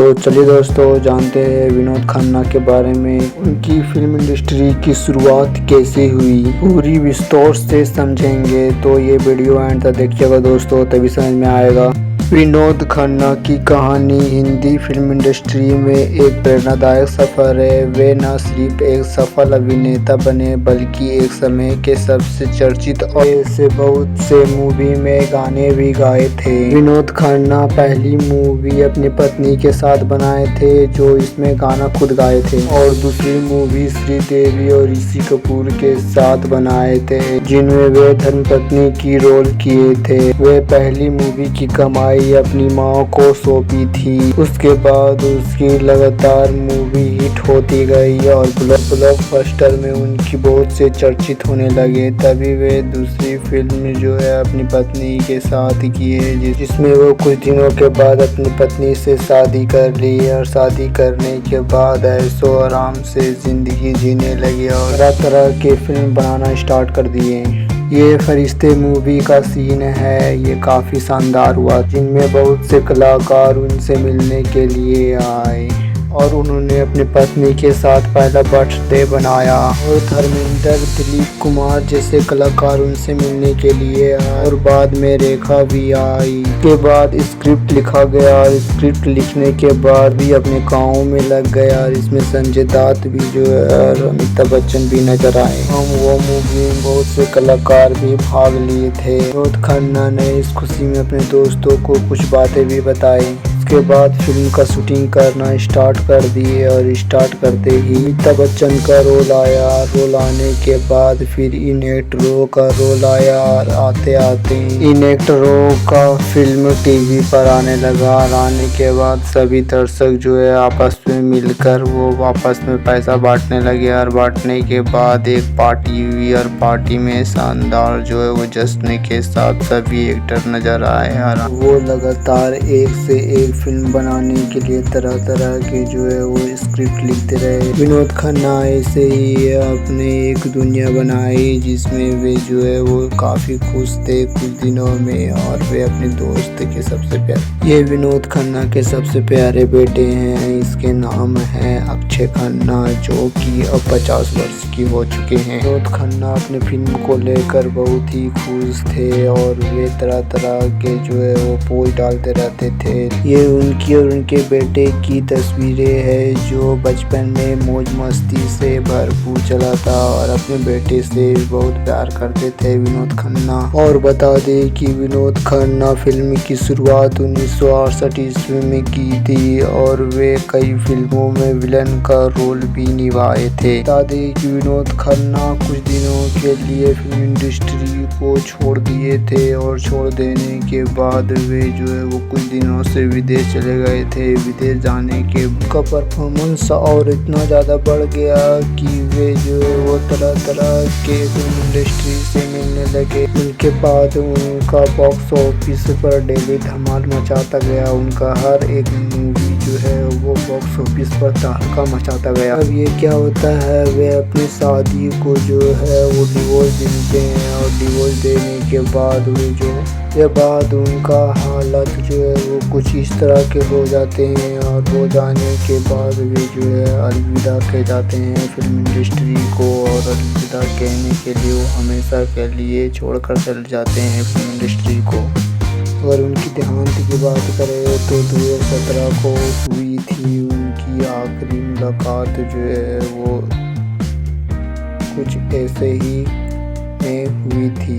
तो चलिए दोस्तों जानते हैं विनोद खन्ना के बारे में, उनकी फिल्म इंडस्ट्री की शुरुआत कैसे हुई, पूरी विस्तार से समझेंगे। तो ये वीडियो एंड तक देखिएगा दोस्तों, तभी समझ में आएगा। विनोद खन्ना की कहानी हिंदी फिल्म इंडस्ट्री में एक प्रेरणादायक सफर है। वे न सिर्फ एक सफल अभिनेता बने बल्कि एक समय के सबसे चर्चित और ऐसे बहुत से मूवी में गाने भी गाए थे। विनोद खन्ना पहली मूवी अपनी पत्नी के साथ बनाए थे जो इसमें गाना खुद गाए थे, और दूसरी मूवी श्रीदेवी और ऋषि कपूर के साथ बनाए थे जिनमें वे धर्मपत्नी की रोल किए थे। वे पहली मूवी की कमाई अपनी माँ को सौंपी थी। उसके बाद उसकी लगातार मूवी हिट होती गई और ब्लॉकबस्टर में उनकी बहुत से चर्चित होने लगे। तभी वे दूसरी फिल्म जो है अपनी पत्नी के साथ किए, जिसमें वो कुछ दिनों के बाद अपनी पत्नी से शादी कर ली, और शादी करने के बाद ऐशो आराम से जिंदगी जीने लगे और तरह तरह के फिल्म बनाना स्टार्ट कर दिए। ये फरिश्ते मूवी का सीन है, ये काफ़ी शानदार हुआ, जिनमें बहुत से कलाकार उनसे मिलने के लिए आए और उन्होंने अपनी पत्नी के साथ पहला बर्थडे बनाया, और धर्मेंद्र, दिलीप कुमार जैसे कलाकार उनसे मिलने के लिए आए, और बाद में रेखा भी आई। के बाद स्क्रिप्ट लिखा गया, और स्क्रिप्ट लिखने के बाद भी अपने गाँव में लग गया। इसमें संजय दत्त भी जो है और अमिताभ बच्चन भी नजर आए। वो मूवी में बहुत से कलाकार भी भाग लिए थे। विनोद खन्ना ने इस खुशी में अपने दोस्तों को कुछ बातें भी बताई। उसके बाद फिल्म का शूटिंग करना स्टार्ट कर दिए, और स्टार्ट करते ही अमिताभ बच्चन का रोल आया। रोल आने के बाद फिर इन एक्टरों का रोल आया, और आते आते इन एक्टरों का फिल्म टीवी पर आने लगा। आने के बाद सभी दर्शक जो है आपस में मिलकर वो आपस में पैसा बांटने लगे, और बांटने के बाद एक पार्टी हुई, और पार्टी में शानदार जो है वो जश्न के साथ सभी एक्टर नजर आए, और वो लगातार एक से एक फिल्म बनाने के लिए तरह तरह के जो है वो स्क्रिप्ट लिखते रहे। विनोद खन्ना ऐसे ही अपने एक दुनिया बनाई जिसमें वे जो है वो काफ़ी खुश थे कुछ दिनों में, और वे अपने दोस्त के सबसे प्यारे, ये विनोद खन्ना के सबसे प्यारे बेटे हैं। इसके नाम है अक्षय खन्ना, जो कि अब 50 वर्ष की हो चुके हैं। विनोद खन्ना अपने फिल्म को लेकर बहुत ही खुश थे, और वे तरह तरह के जो है वो पोस्ट डालते रहते थे। ये उनकी और उनके बेटे की तस्वीरें हैं जो बचपन में मौज मस्ती से भरपूर चला था, और अपने बेटे से बहुत प्यार करते थे विनोद खन्ना। और बता दें कि विनोद खन्ना फिल्म की शुरुआत 1968 ईस्वी में की थी, और वे कई फिल्मों में विलन का रोल भी निभाए थे। बता दें कि विनोद खन्ना कुछ दिनों के लिए फिल्म इंडस्ट्री को छोड़ दिए थे, और छोड़ देने के बाद वे जो है वो कुछ दिनों से विदेश चले गए थे। विदेश जाने के उनका परफॉर्मेंस और इतना ज़्यादा बढ़ गया कि वे जो है वो तरह तरह के फिल्म इंडस्ट्री से मिलने लगे। उनके बाद उनका बॉक्स ऑफिस पर डेली धमाल मचाता गया। उनका हर एक मूवी जो है वो बॉक्स ऑफिस पर तहलका मचाता गया। अब ये क्या होता है, वे अपनी शादी को जो है वो डिवोर्स देते हैं, और डिवोर्स देने के बाद वे जो के बाद उनका हालत जो है वो कुछ इस तरह के हो जाते हैं, और हो जाने के बाद वे जो है अलविदा कह जाते हैं फिल्म इंडस्ट्री को, और अलविदा कहने के लिए वो हमेशा के लिए छोड़कर चले जाते हैं फिल्म इंडस्ट्री को। अगर उनकी देहांत की बात करें तो 2017 को हुई थी उनकी आखिरी मुलाकात जो है वो कुछ ऐसे ही में हुई थी।